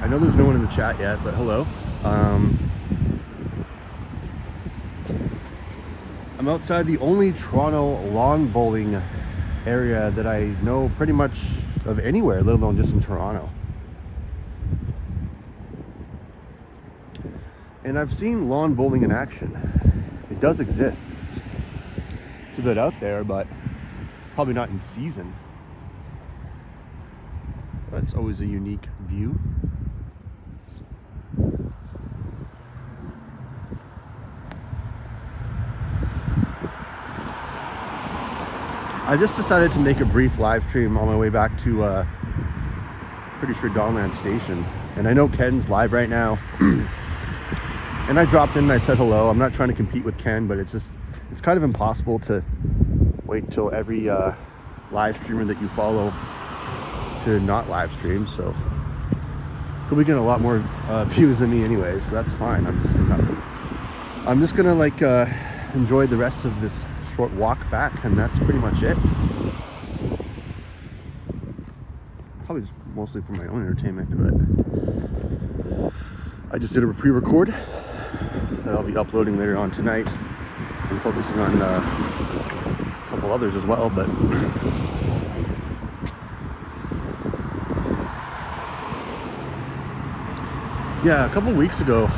I know there's no one in the chat yet, but hello. I'm outside the only Toronto lawn bowling area that I know pretty much of anywhere, let alone just in Toronto. And I've seen lawn bowling in action. It does exist. It's a bit out there, but probably not in season. But it's always a unique view. I just decided to make a brief live stream on my way back to pretty sure Dawnland Station, and I know Ken's live right now. And I dropped in and I said hello. I'm not trying to compete with Ken, but it's kind of impossible to wait until every live streamer that you follow to not live stream. So could be getting a lot more views than me anyways, so that's fine. I'm just gonna like enjoy the rest of this short walk back, and that's pretty much it. Probably just mostly for my own entertainment, but I just did a pre-record that I'll be uploading later on tonight and focusing on a couple others as well. But yeah, a couple weeks ago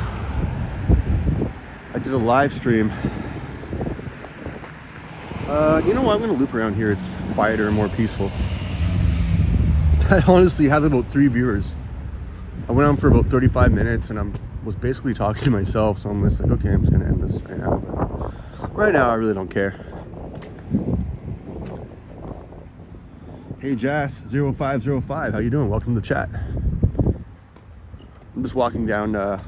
I did a live stream. You know what, I'm gonna loop around here. It's quieter and more peaceful. I honestly had about 3 viewers. I went on for about 35 minutes and I was basically talking to myself, so I'm just like, okay, I'm just gonna end this right now. But right now I really don't care. Hey Jazz0505, how you doing? Welcome to the chat. I'm just walking down a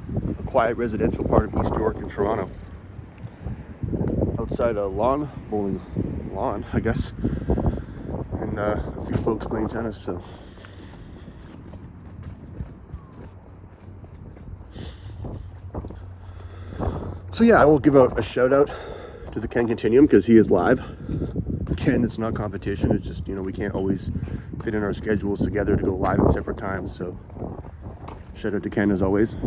quiet residential part of East York in Toronto. Outside a bowling lawn, I guess, and a few folks playing tennis. So yeah, I will give out a shout out to the Ken Continuum because he is live. Ken, it's not competition. It's just, you know, we can't always fit in our schedules together to go live at separate times. So shout out to Ken as always.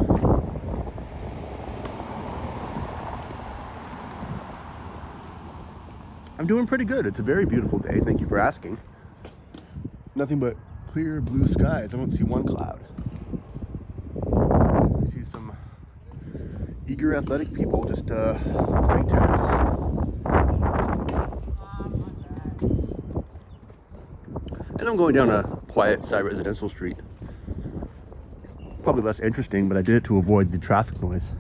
I'm doing pretty good. It's a very beautiful day. Thank you for asking. Nothing but clear blue skies. I don't see one cloud. I see some eager athletic people just playing tennis. And I'm going down a quiet side residential street. Probably less interesting, but I did it to avoid the traffic noise.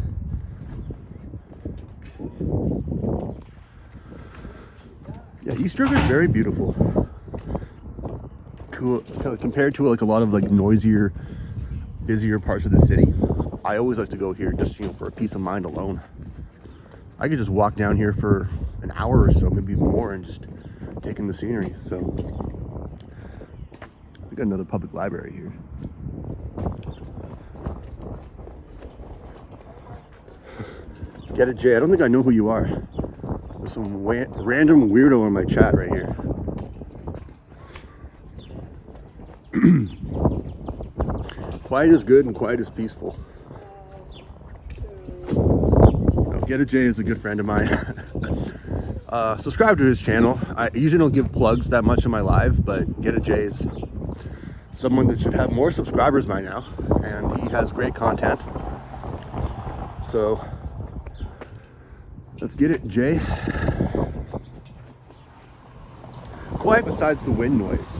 Yeah, East York is very beautiful. Compared to like a lot of like noisier, busier parts of the city, I always like to go here just, you know, for a peace of mind alone. I could just walk down here for an hour or so, maybe even more, and just take in the scenery. So we got another public library here. Get it, Jay? I don't think I know who you are. There's some random weirdo in my chat right here. Quiet is good and quiet is peaceful. Get It Jay is a good friend of mine. Subscribe to his channel. I usually don't give plugs that much in my live, but Get It Jay is someone that should have more subscribers by now, and he has great content. So let's get it, Jay. Quiet besides the wind noise.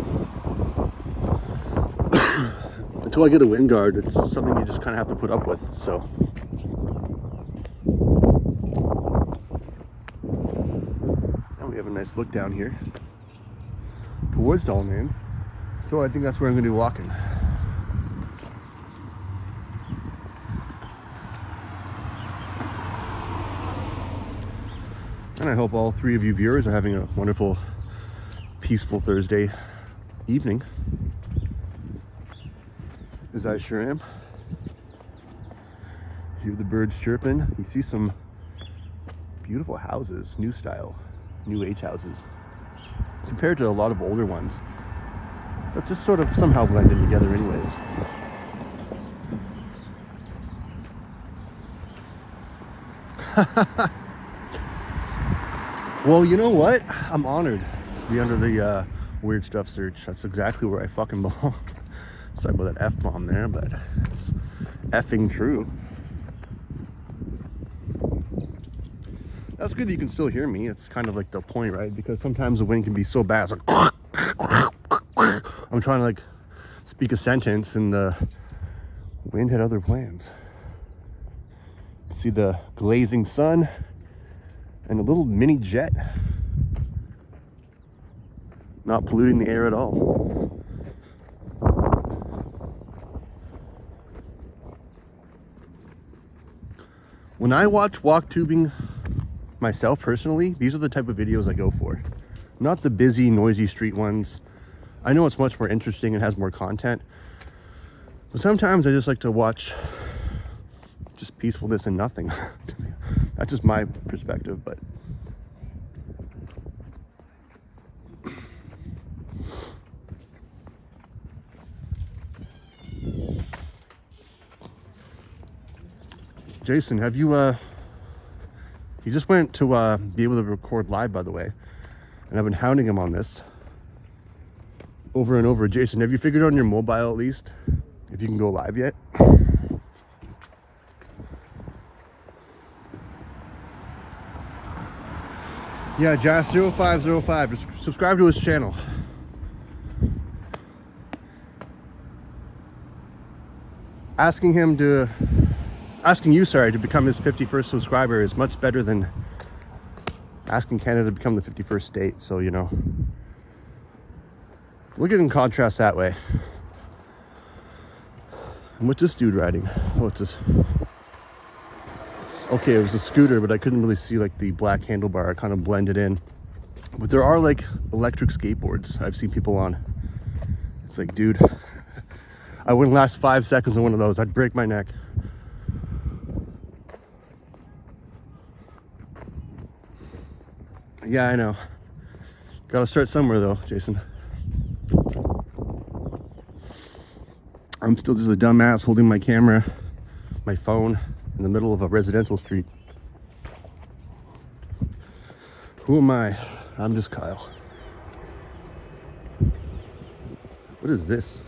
Until I get a wind guard, it's something you just kind of have to put up with. So now we have a nice look down here towards Dawnlands. So I think that's where I'm going to be walking. And I hope all 3 of you viewers are having a wonderful, peaceful Thursday evening, as I sure am. Hear the birds chirping. You see some beautiful houses, new style, new age houses, compared to a lot of older ones that just sort of somehow blend in together anyways. Well, you know what? I'm honored to be under the weird stuff search. That's exactly where I fucking belong. Sorry about that F-bomb there, but it's effing true. That's good that you can still hear me. It's kind of like the point, right? Because sometimes the wind can be so bad. It's like I'm trying to like speak a sentence and the wind had other plans. See the glazing sun and a little mini jet. Not polluting the air at all. When I watch walk tubing myself personally, these are the type of videos I go for. Not the busy, noisy street ones. I know it's much more interesting and has more content. But sometimes I just like to watch just peacefulness and nothing. That's just my perspective, but Jason, have you he just went to be able to record live, by the way, and I've been hounding him on this over and over. Jason, have you figured out on your mobile at least if you can go live yet? Yeah, Jazz0505, just subscribe to his channel. Asking you, to become his 51st subscriber is much better than asking Canada to become the 51st state. So, you know, look at it in contrast that way. And what's this dude riding? Oh, it's this. Okay, it was a scooter, but I couldn't really see like the black handlebar. It kind of blended in. But there are like electric skateboards I've seen people on. It's like, dude, I wouldn't last 5 seconds on one of those. I'd break my neck. Yeah, I know. Gotta start somewhere though, Jason. I'm still just a dumbass holding my camera, my phone, in the middle of a residential street. Who am I? I'm just Kyle. What is this?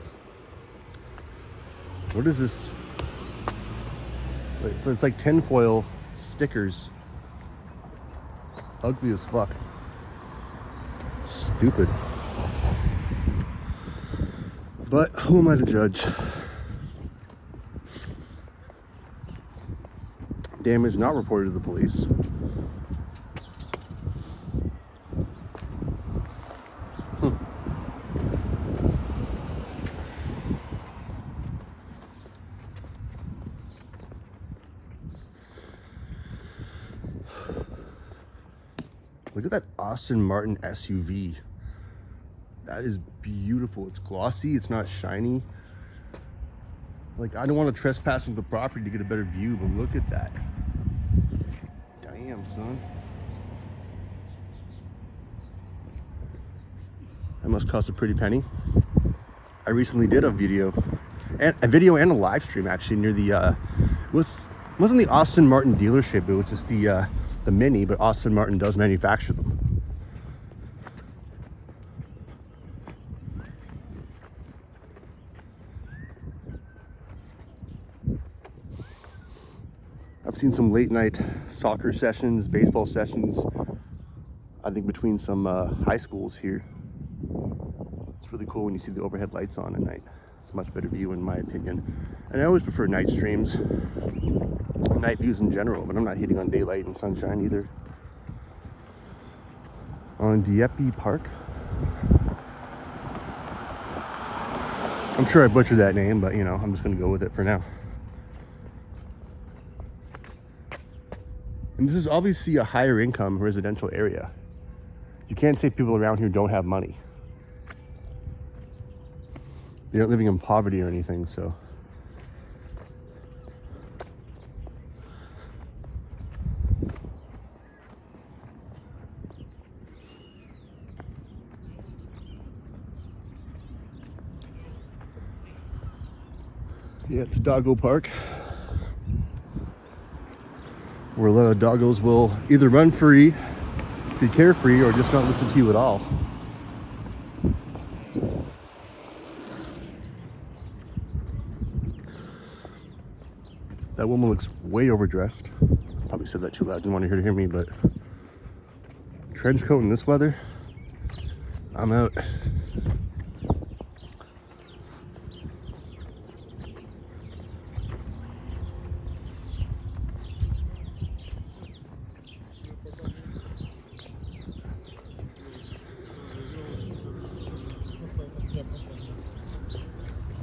What is this? So it's like tinfoil stickers. Ugly as fuck. Stupid. But who am I to judge? Damage not reported to the police. Look at that Aston Martin SUV. That is beautiful. It's glossy, it's not shiny. Like, I don't want to trespass into the property to get a better view, but look at that. Damn, son. That must cost a pretty penny. I recently did a video and a live stream actually near the wasn't the Aston Martin dealership. It was just the Mini, but Aston Martin does manufacture them. I've seen some late night soccer sessions, baseball sessions, I think between some high schools here. It's really cool when you see the overhead lights on at night. It's a much better view in my opinion. And I always prefer night streams, night views in general, but I'm not hitting on daylight and sunshine either. On Dieppe Park. I'm sure I butchered that name, but you know, I'm just gonna go with it for now. And this is obviously a higher income residential area. You can't say people around here don't have money. They're not living in poverty or anything, so. Yeah, it's Doggo Park. where a lot of doggos will either run free, be carefree, or just not listen to you at all. That woman looks way overdressed. Probably said that too loud, didn't want her to hear me, but trench coat in this weather, I'm out.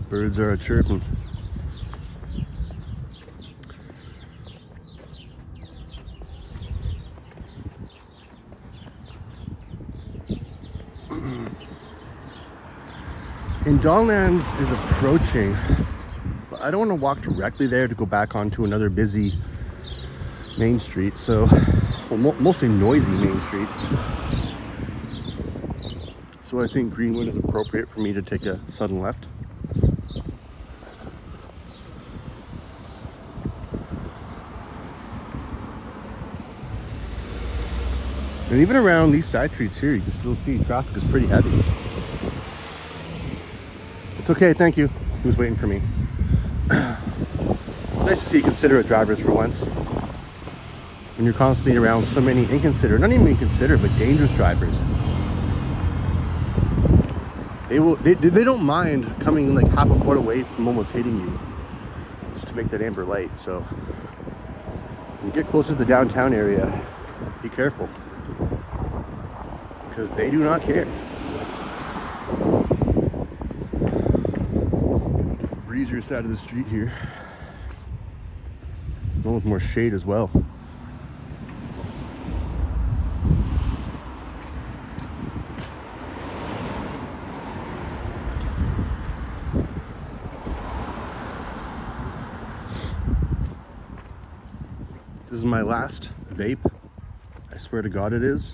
Birds are chirping. And Dawnlands is approaching, but I don't want to walk directly there to go back onto another busy main street, so, well, mostly noisy main street. So I think Greenwood is appropriate for me to take a sudden left. And even around these side streets here, you can still see traffic is pretty heavy. It's okay, thank you. He was waiting for me. It's nice to see considerate drivers for once. When you're constantly around so many inconsiderate, not even inconsiderate, but dangerous drivers. They don't mind coming like half a foot away from almost hitting you, just to make that amber light. So when you get closer to the downtown area, be careful, because they do not care. Breezier side of the street here. One with more shade as well. This is my last vape. I swear to God it is.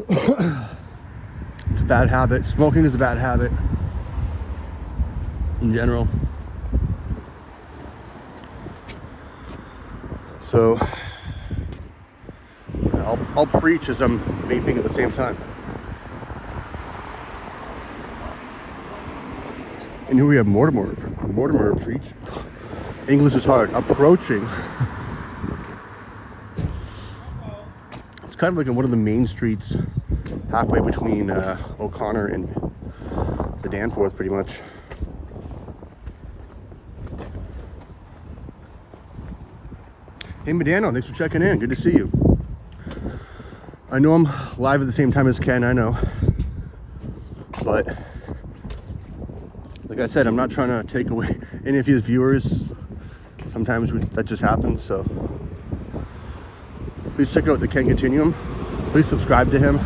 It's a bad habit. Smoking is a bad habit in general. So I'll preach as I'm vaping at the same time. And here we have Mortimer preach. English is hard. Approaching. It's kind of like on one of the main streets, halfway between O'Connor and the Danforth, pretty much. Hey Medano, thanks for checking in. Good to see you. I know I'm live at the same time as Ken, I know. But like I said, I'm not trying to take away any of his viewers. Sometimes that just happens, so please check out the Ken Continuum. Please subscribe to him.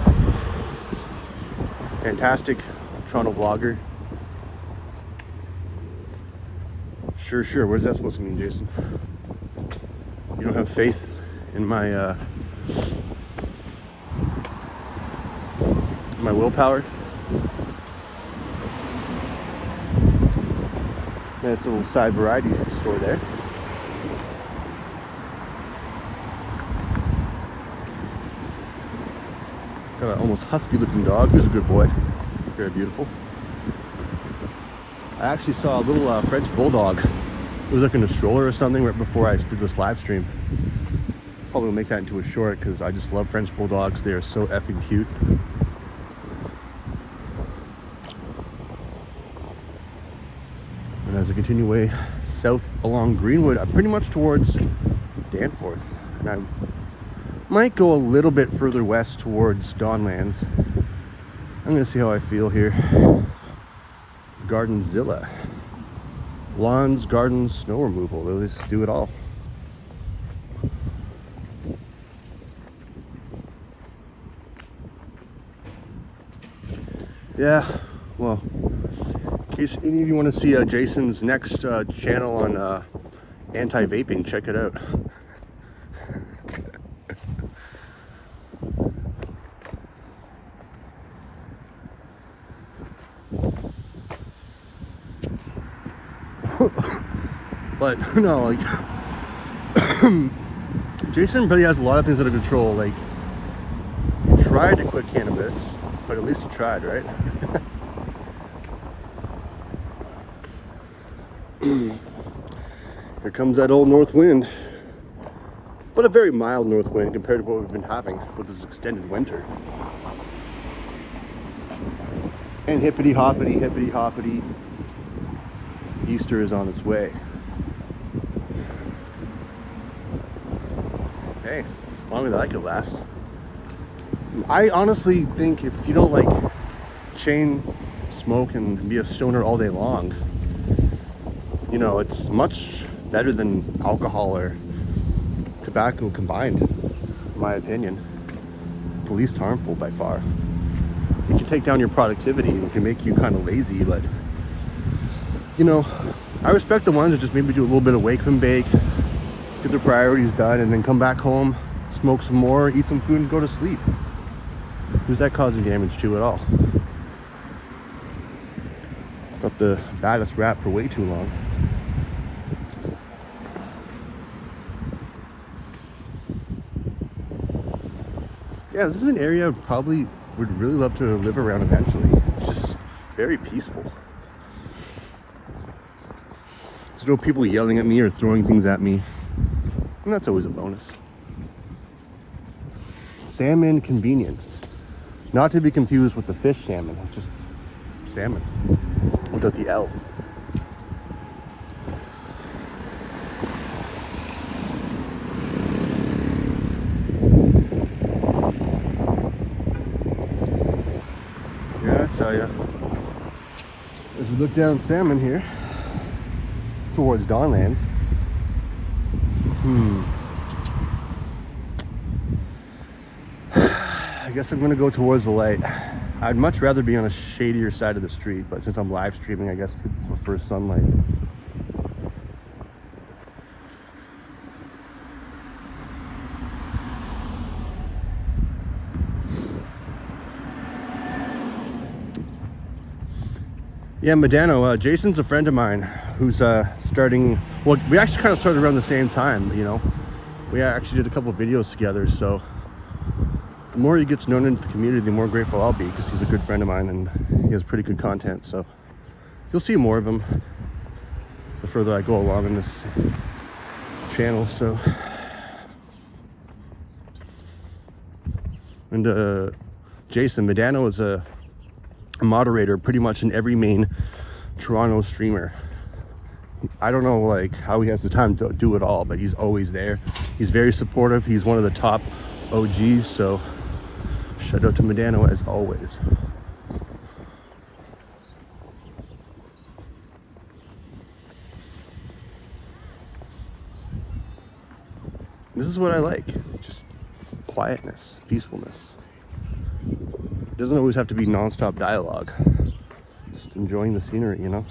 Fantastic Toronto vlogger. Sure. What is that supposed to mean, Jason? You don't have faith in my my willpower? Nice little side variety store there. Got an almost husky looking dog. Who's a good boy. Very beautiful. I actually saw a little French bulldog. It was like in a stroller or something right before I did this live stream. Probably will make that into a short because I just love French bulldogs. They are so effing cute. And as I continue way south along Greenwood, I'm pretty much towards Danforth. And I might go a little bit further west towards Dawnlands. I'm gonna see how I feel here. Garden-zilla. Lawns, gardens, snow removal. They just do it all. Yeah, well, in case any of you want to see Jason's next channel on anti-vaping, check it out. But no, like Jason really has a lot of things under control. Like, he tried to quit cannabis, but at least he tried, right? Here comes that old north wind. But a very mild north wind compared to what we've been having with this extended winter. And hippity hoppity, Easter is on its way. Hey, as long as I could last. I honestly think if you don't like chain smoke and be a stoner all day long, you know, it's much better than alcohol or tobacco combined, in my opinion. The least harmful by far. It can take down your productivity and it can make you kind of lazy, but you know, I respect the ones that just maybe do a little bit of wake and bake, get their priorities done, and then come back home, smoke some more, eat some food, and go to sleep. Who's that causing damage to at all? Got the baddest rap for way too long. Yeah, this is an area I probably would really love to live around eventually. It's just very peaceful. There's no people yelling at me or throwing things at me. And that's always a bonus. Salmon convenience. Not to be confused with the fish salmon. It's just salmon without the L. Yeah, I saw ya. As we look down salmon here towards Dawnlands. I guess I'm gonna go towards the light. I'd much rather be on a shadier side of the street, but since I'm live streaming, I guess I prefer sunlight. Yeah, Medano, Jason's a friend of mine who's starting, well, we actually kind of started around the same time, you know. We actually did a couple of videos together, so the more he gets known into the community, the more grateful I'll be, because he's a good friend of mine and he has pretty good content, so you'll see more of him the further I go along in this channel. So, and Jason Medano is a moderator pretty much in every main Toronto streamer. I don't know like how he has the time to do it all, but he's always there. He's very supportive. He's one of the top OGs, so shout out to Medano as always. This is what I like, just quietness, peacefulness. It doesn't always have to be non-stop dialogue. Just enjoying the scenery, you know?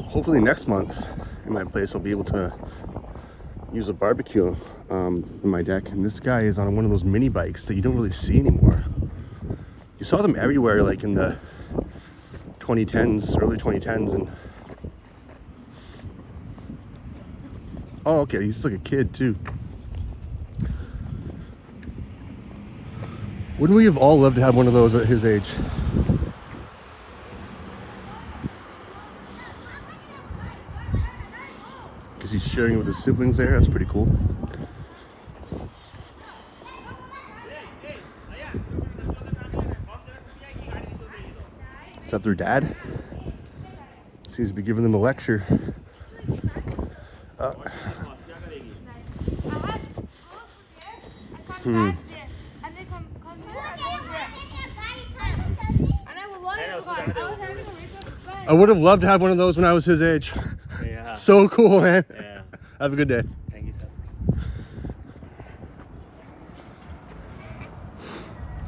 Hopefully next month in my place I'll be able to use a barbecue in my deck. And this guy is on one of those mini bikes that you don't really see anymore. You saw them everywhere like in the 2010s, early 2010s, and oh, okay, he's like a kid too. Wouldn't we have all loved to have one of those at his age? Because he's sharing it with his siblings there. That's pretty cool. Is that their dad? Seems to be giving them a lecture. I would have loved to have one of those when I was his age. Yeah. So cool, man. Yeah. Have a good day. Thank you, sir.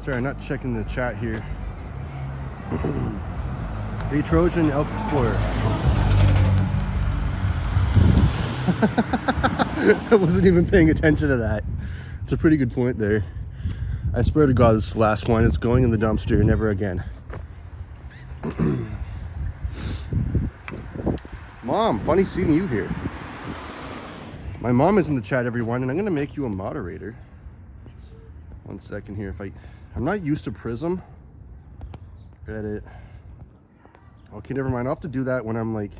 Sorry, I'm not checking the chat here. Hey, Trojan Elk Explorer. I wasn't even paying attention to that. It's a pretty good point there. I swear to God, this is the last one. It's going in the dumpster, never again. Mom, funny seeing you here. My mom is in the chat, everyone, and I'm gonna make you a moderator. One second here. I'm not used to Prism. Edit. Okay, never mind. I'll have to do that when I'm like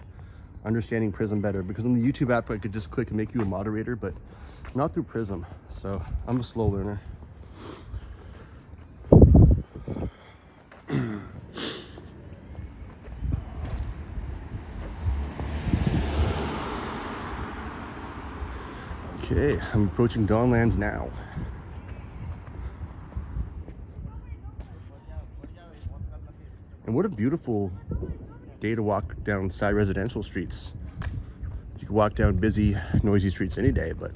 understanding Prism better, because on the YouTube app I could just click and make you a moderator, but not through Prism. So I'm a slow learner. Okay, I'm approaching Dawnlands now. And what a beautiful day to walk down side residential streets. You could walk down busy, noisy streets any day, but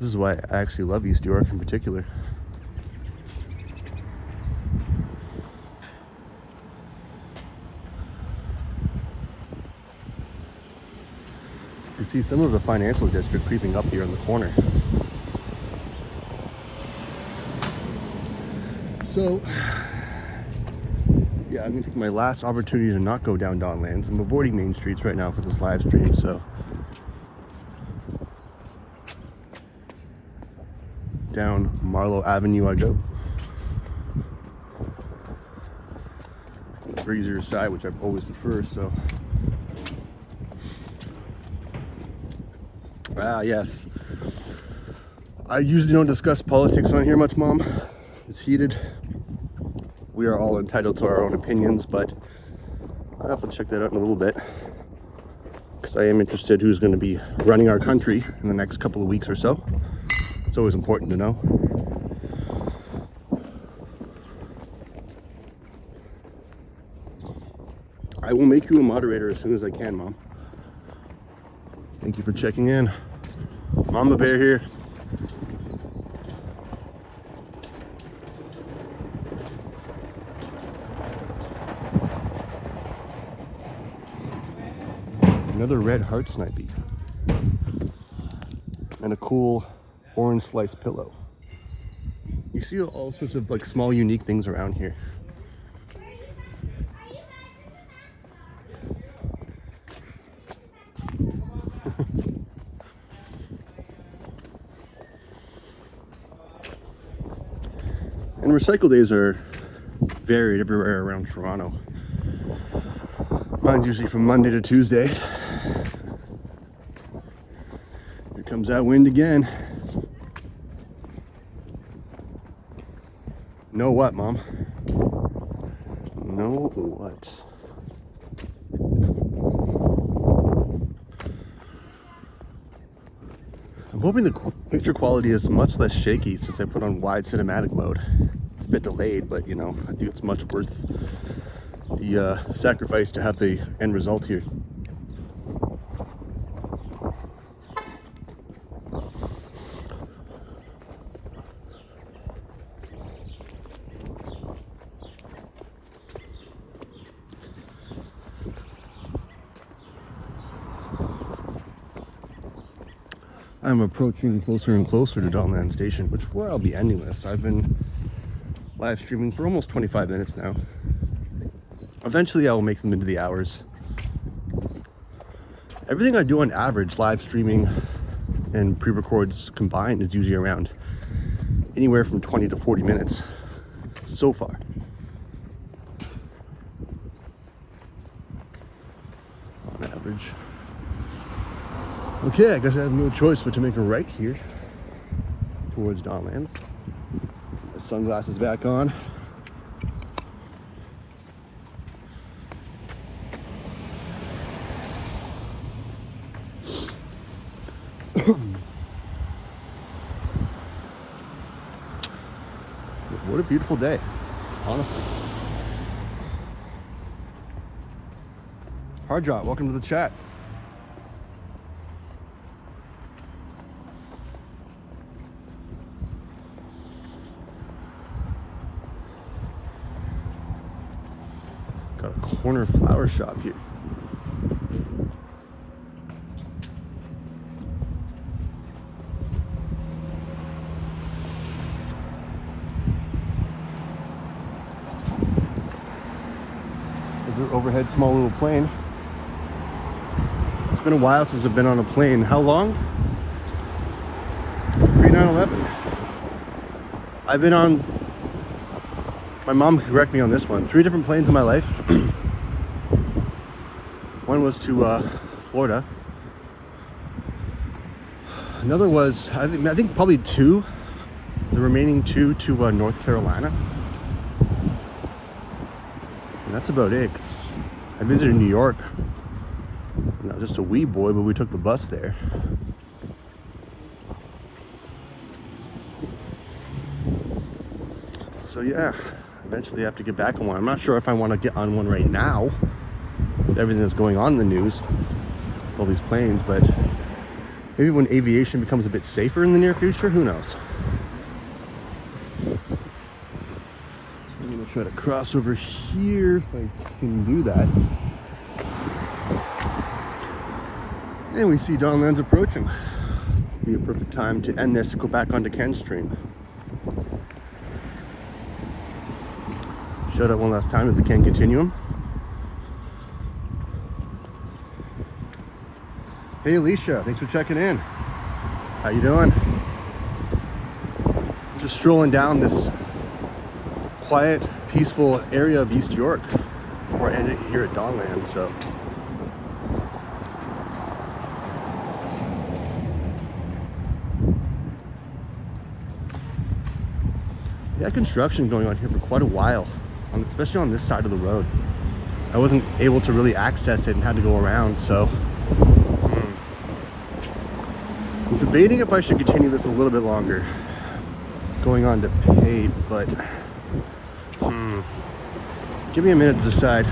this is why I actually love East York in particular. You see some of the financial district creeping up here in the corner. So, yeah, I'm gonna take my last opportunity to not go down Dawnlands. I'm avoiding main streets right now for this live stream, so. Down Marlowe Avenue I go. The breezier side, which I always prefer, so. Ah, yes. I usually don't discuss politics on here much, Mom. It's heated. We are all entitled to our own opinions, but I'll have to check that out in a little bit, because I am interested who's going to be running our country in the next couple of weeks or so. It's always important to know. I will make you a moderator as soon as I can, Mom. Thank you for checking in. Mama Bear here. Another red heart snipey. And a cool orange slice pillow. You see all sorts of like small unique things around here. And recycle days are varied everywhere around Toronto. Mine's usually from Monday to Tuesday. Here comes that wind again. Know what, Mom? Know what? I'm hoping the picture quality is much less shaky since I put on wide cinematic mode. It's a bit delayed, but you know, I think it's much worth the sacrifice to have the end result here. I'm approaching closer and closer to Dawnland Station, which where I'll be ending this. I've been live streaming for almost 25 minutes now. Eventually I will make them into the hours. Everything I do on average, live streaming and pre-records combined, is usually around anywhere from 20 to 40 minutes so far. On average. Okay, I guess I have no choice but to make a right here towards Dawnlands. My sunglasses back on. What a beautiful day, honestly. Hard Drop, welcome to the chat. Got a corner flower shop here. There's an overhead small little plane. been a while since I've been on a plane. How long? Pre 9/11. I've been on, my mom can correct me on this one, 3 different planes in my life. One was to Florida. Another was, I think probably 2. The remaining 2 to North Carolina. And that's about it. 'Cause I visited New York. Not just a wee boy, but we took the bus there. So yeah, eventually I have to get back on one. I'm not sure if I want to get on one right now with everything that's going on in the news, all these planes, but maybe when aviation becomes a bit safer in the near future, who knows? I'm gonna try to cross over here if I can do that. And we see Dawnlands approaching. Be a perfect time to end this, go back onto Ken's stream. Shout out one last time to the Ken Continuum. Hey Alicia, thanks for checking in. How you doing? Just strolling down this quiet, peaceful area of East York before I end it here at Dawnlands. So yeah, construction going on here for quite a while, especially on this side of the road. I wasn't able to really access it and had to go around, so I'm debating if I should continue this a little bit longer, going on to pay, but give me a minute to decide.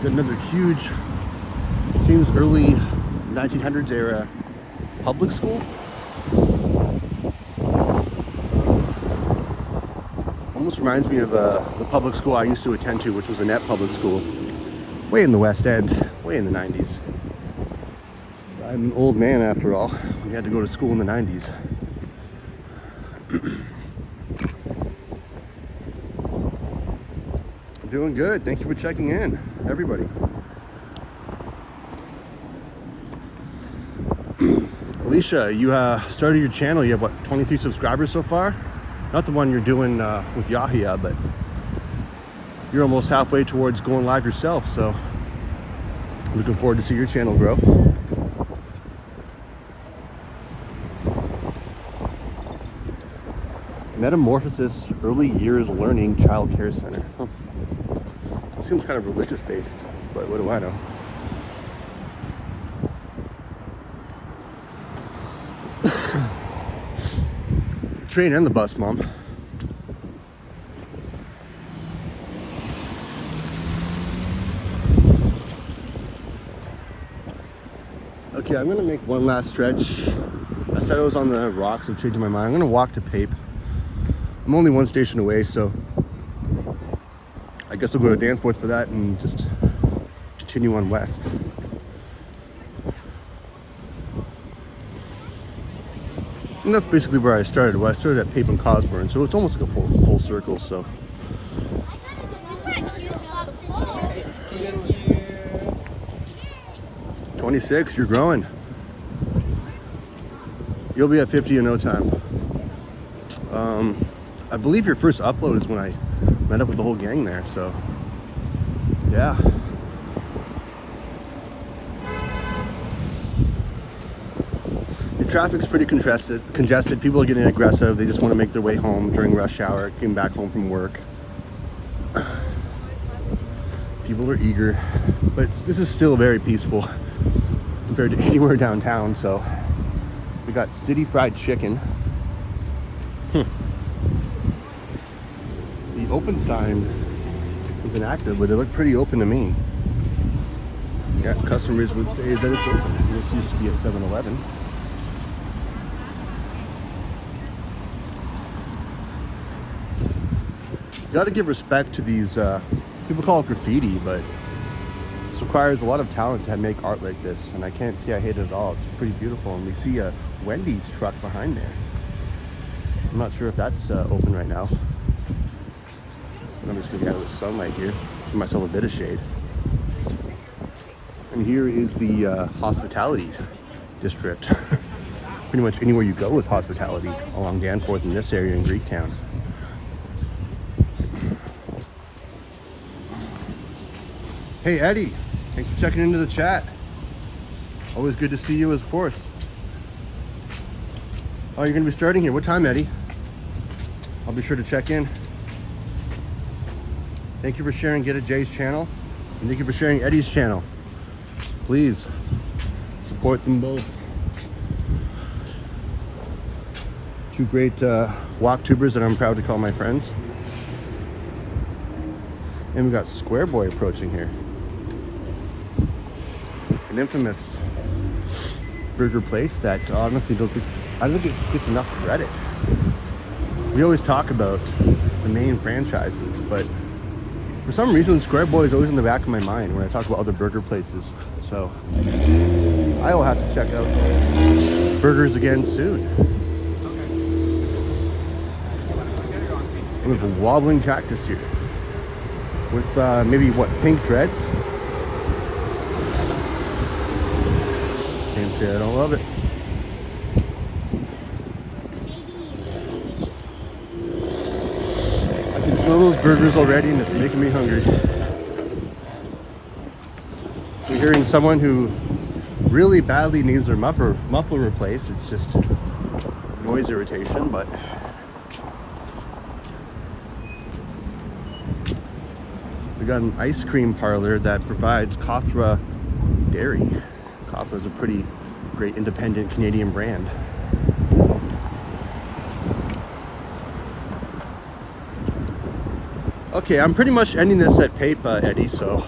Got another huge, it seems early 1900s era public school. Almost reminds me of the public school I used to attend to, which was a net public school, way in the West End, way in the 90s. I'm an old man after all. We had to go to school in the 90s. I'm doing good. Thank you for checking in, everybody. Alicia, you started your channel. You have what, 23 subscribers so far? Not the one you're doing with Yahya, but you're almost halfway towards going live yourself, so looking forward to see your channel grow. Metamorphosis Early Years Learning Child Care Center. Huh. It seems kind of religious based, but what do I know? Train and the bus, Mom. Okay, I'm gonna make one last stretch. I said I was on the rocks. I'm changing my mind. I'm gonna walk to Pape. I'm only one station away, so I guess I'll go to Danforth for that and just continue on west. And that's basically where I started. Well, I started at Pape and Cosburn, so it's almost like a full circle. So 26, you're growing. You'll be at 50 in no time. I believe your first upload is when I met up with the whole gang there, so yeah. The traffic's pretty congested. People are getting aggressive. They just want to make their way home during rush hour, getting back home from work. People are eager, but this is still very peaceful compared to anywhere downtown. So we got city fried chicken. The open sign isn't active, but they look pretty open to me. Yeah, customers would say that it's open. This used to be a 7-Eleven. You got to give respect to these, people call it graffiti, but this requires a lot of talent to make art like this, and I can't say I hate it at all. It's pretty beautiful, and we see a Wendy's truck behind there. I'm not sure if that's open right now. I'm just gonna get out of the sunlight here, give myself a bit of shade. And here is the hospitality district. Pretty much anywhere you go with hospitality along Danforth in this area in Greektown. Hey Eddie, thanks for checking into the chat. Always good to see you, of course. Oh, you're gonna be starting here. What time, Eddie? I'll be sure to check in. Thank you for sharing Get It Jay's channel, and thank you for sharing Eddie's channel. Please support them both. Two great walk tubers that I'm proud to call my friends. And we've got Square Boy approaching here. An infamous burger place that honestly I don't think it gets enough credit. We always talk about the main franchises, but for some reason Square Boy is always in the back of my mind when I talk about other burger places. So I will have to check out burgers again soon. We have a wobbling cactus here with maybe what, pink dreads? Can't say I don't love it. I can smell those burgers already and it's making me hungry. We're hearing someone who really badly needs their muffler replaced. It's just noise irritation, but we got an ice cream parlor that provides Kothra dairy. Kothra is a pretty great independent Canadian brand. Okay, I'm pretty much ending this at Pape, Eddie, so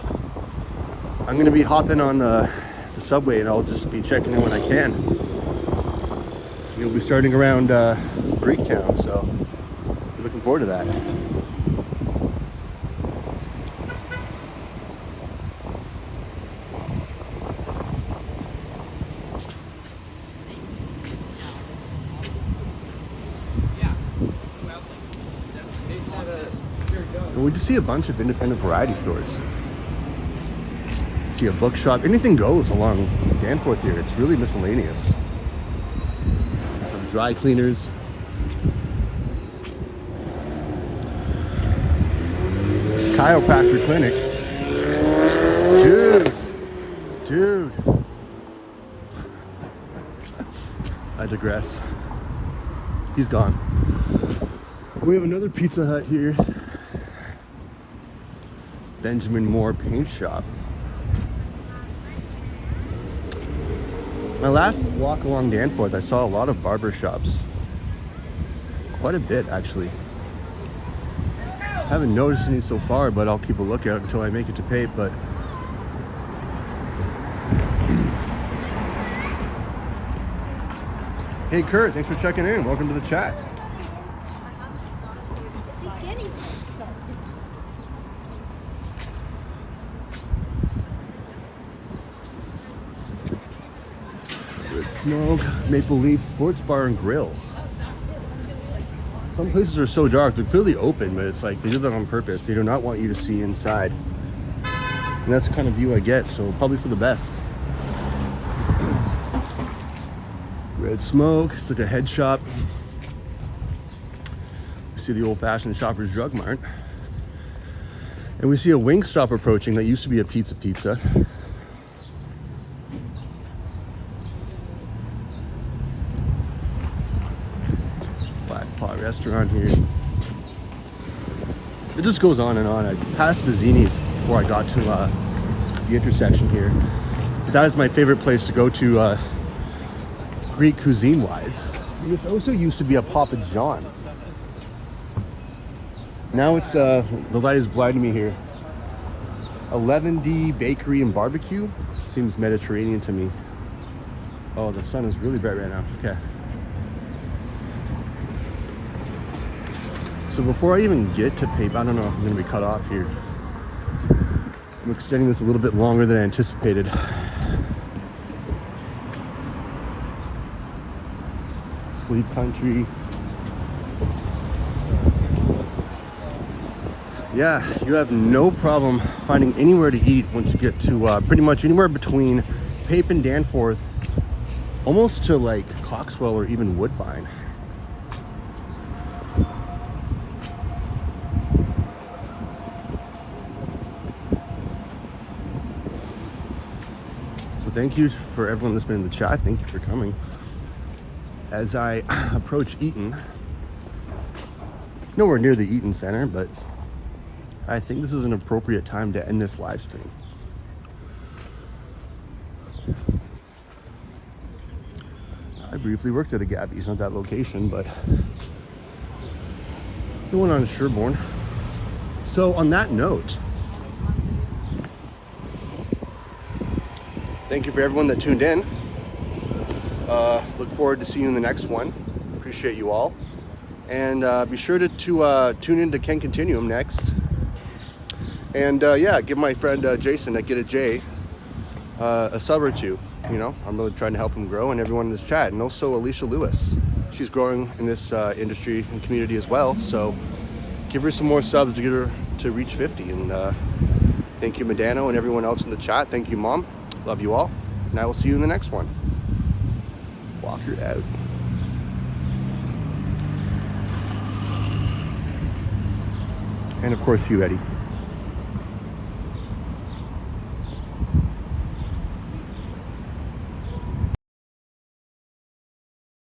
I'm going to be hopping on the subway and I'll just be checking in when I can. You'll be starting around Greektown, so I'm looking forward to that. And we just see a bunch of independent variety stores. See a bookshop, anything goes along Danforth here. It's really miscellaneous. Some dry cleaners. Chiropractor clinic. Dude. I digress. He's gone. We have another Pizza Hut here. Benjamin Moore Paint Shop. My last walk along Danforth, I saw a lot of barber shops. Quite a bit, actually. I haven't noticed any so far, but I'll keep a lookout until I make it to Pape. But hey Kurt, thanks for checking in. Welcome to the chat. Smoke, Maple Leaf Sports Bar and Grill. Some places are so dark, they're clearly open, but it's like they do that on purpose. They do not want you to see inside. And that's the kind of view I get, so probably for the best. Red Smoke, it's like a head shop. We see the old-fashioned Shoppers Drug Mart. And we see a Wingstop approaching that used to be a pizza. Restaurant here. It just goes on and on. I passed Bazzini's before I got to the intersection here. But that is my favorite place to go to Greek cuisine wise. This also used to be a Papa John's. Now it's the light is blinding me here. 11D Bakery and Barbecue. Seems Mediterranean to me. Oh, the sun is really bright right now. Okay. So before I even get to Pape, I don't know if I'm going to be cut off here. I'm extending this a little bit longer than I anticipated. Sleep Country. yeah, you have no problem finding anywhere to eat once you get to pretty much anywhere between Pape and Danforth, almost to like Coxwell or even Woodbine. So thank you for everyone that's been in the chat. Thank you for coming. As I approach Eaton, nowhere near the Eaton Center, but I think this is an appropriate time to end this live stream. I briefly worked at a Gabby's, not that location, but the one on Sherbourne. So on that note, thank you for everyone that tuned in. Look forward to seeing you in the next one. Appreciate you all. And be sure to tune in to Ken Continuum next. And yeah, give my friend Jason at Get a J a sub or two. You know, I'm really trying to help him grow, and everyone in this chat. And also Alicia Lewis. She's growing in this industry and community as well. So give her some more subs to get her to reach 50. And thank you, Medano, and everyone else in the chat. Thank you, Mom. Love you all. And I will see you in the next one. Walker out. And of course you, Eddie.